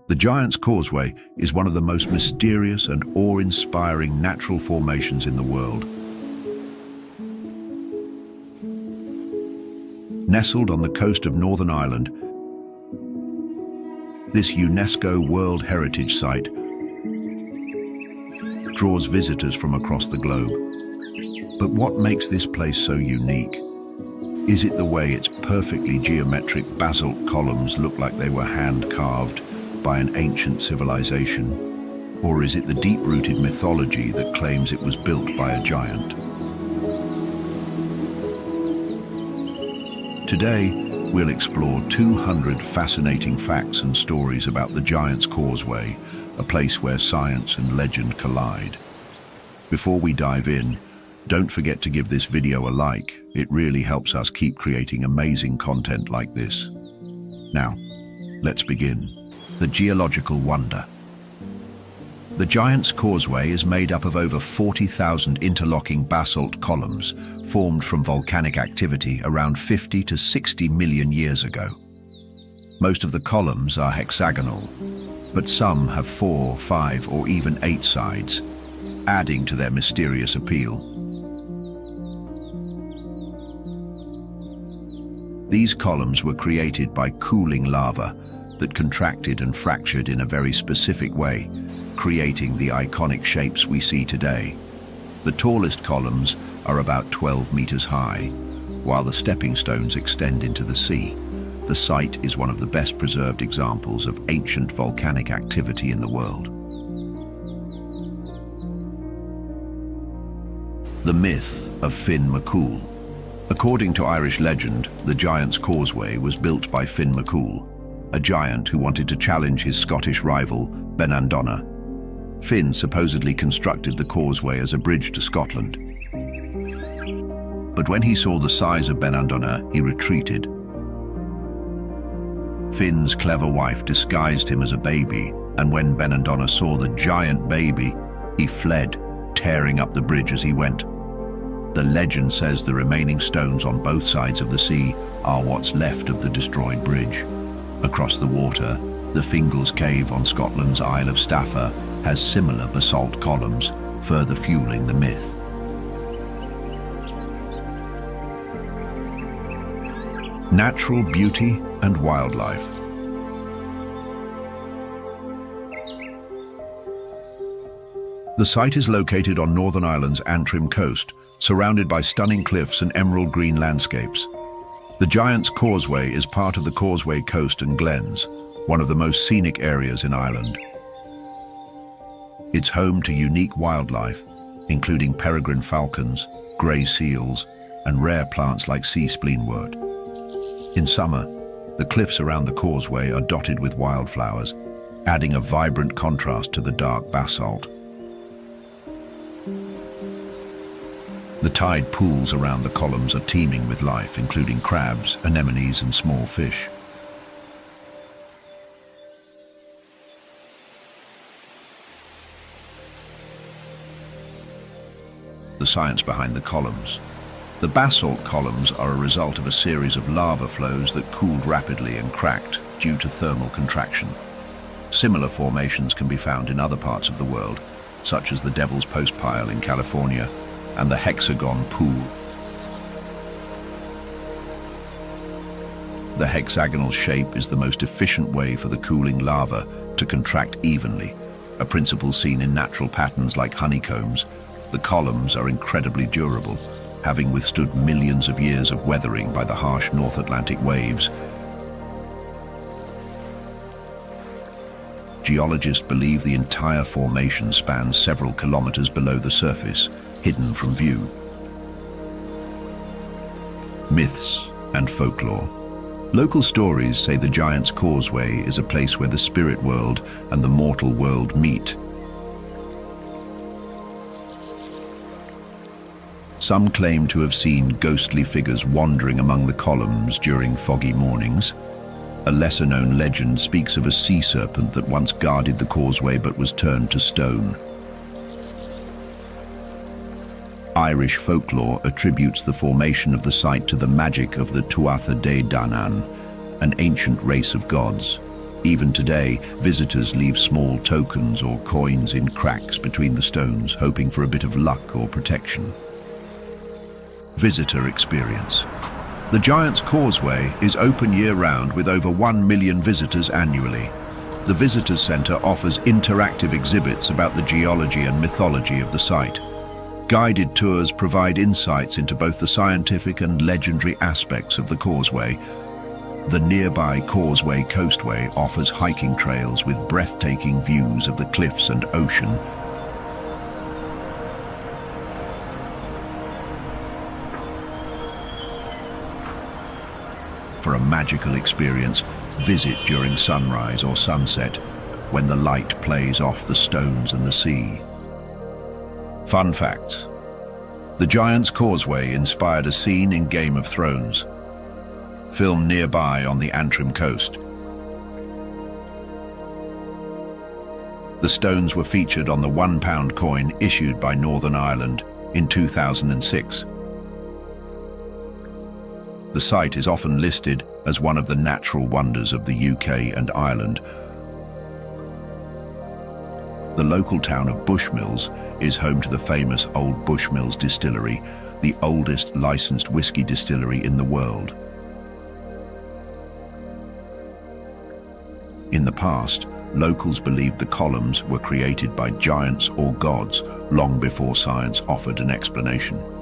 The Giant's Causeway is one of the most mysterious and awe-inspiring natural formations in the world. Nestled on the coast of Northern Ireland, this UNESCO World Heritage Site draws visitors from across the globe. But what makes this place so unique? Is it the way its perfectly geometric basalt columns look like they were hand-carved by an ancient civilization? Or is it the deep-rooted mythology that claims it was built by a giant? Today, we'll explore 200 fascinating facts and stories about the Giant's Causeway, a place where science and legend collide. Before we dive in, don't forget to give this video a like. It really helps us keep creating amazing content like this. Now, let's begin. The geological wonder. The Giant's Causeway is made up of over 40,000 interlocking basalt columns formed from volcanic activity around 50 to 60 million years ago. Most of the columns are hexagonal, but some have 4, 5, or even 8 sides, adding to their mysterious appeal. These columns were created by cooling lava that contracted and fractured in a very specific way, creating the iconic shapes we see today. The tallest columns are about 12 meters high, while the stepping stones extend into the sea. The site is one of the best preserved examples of ancient volcanic activity in the world. The myth of Finn McCool. According to Irish legend, the Giant's Causeway was built by Finn McCool, a giant who wanted to challenge his Scottish rival, Benandonna. Finn supposedly constructed the causeway as a bridge to Scotland. But when he saw the size of Benandonna, he retreated. Finn's clever wife disguised him as a baby, and when Benandonna saw the giant baby, he fled, tearing up the bridge as he went. The legend says the remaining stones on both sides of the sea are what's left of the destroyed bridge. Across the water, the Fingal's Cave on Scotland's Isle of Staffa has similar basalt columns, further fueling the myth. Natural beauty and wildlife. The site is located on Northern Ireland's Antrim coast, surrounded by stunning cliffs and emerald green landscapes. The Giant's Causeway is part of the Causeway Coast and Glens, one of the most scenic areas in Ireland. It's home to unique wildlife, including peregrine falcons, grey seals, and rare plants like sea spleenwort. In summer, the cliffs around the causeway are dotted with wildflowers, adding a vibrant contrast to the dark basalt. The tide pools around the columns are teeming with life, including crabs, anemones, and small fish. The science behind the columns. The basalt columns are a result of a series of lava flows that cooled rapidly and cracked due to thermal contraction. Similar formations can be found in other parts of the world, such as the Devil's Postpile in California and the Hexagon Pool. The hexagonal shape is the most efficient way for the cooling lava to contract evenly, a principle seen in natural patterns like honeycombs. The columns are incredibly durable, having withstood millions of years of weathering by the harsh North Atlantic waves. Geologists believe the entire formation spans several kilometers below the surface, hidden from view. Myths and folklore. Local stories say the Giant's Causeway is a place where the spirit world and the mortal world meet. Some claim to have seen ghostly figures wandering among the columns during foggy mornings. A lesser-known legend speaks of a sea serpent that once guarded the causeway but was turned to stone. Irish folklore attributes the formation of the site to the magic of the Tuatha De Danann, an ancient race of gods. Even today, visitors leave small tokens or coins in cracks between the stones, hoping for a bit of luck or protection. Visitor experience. The Giant's Causeway is open year-round with over 1 million visitors annually. The Visitors Centre offers interactive exhibits about the geology and mythology of the site. Guided tours provide insights into both the scientific and legendary aspects of the causeway. The nearby Causeway Coastway offers hiking trails with breathtaking views of the cliffs and ocean. For a magical experience, visit during sunrise or sunset, when the light plays off the stones and the sea. Fun facts. The Giant's Causeway inspired a scene in Game of Thrones, filmed nearby on the Antrim coast. The stones were featured on the £1 coin issued by Northern Ireland in 2006. The site is often listed as one of the natural wonders of the UK and Ireland. The local town of Bushmills is home to the famous Old Bushmills Distillery, the oldest licensed whiskey distillery in the world. In the past, locals believed the columns were created by giants or gods long before science offered an explanation.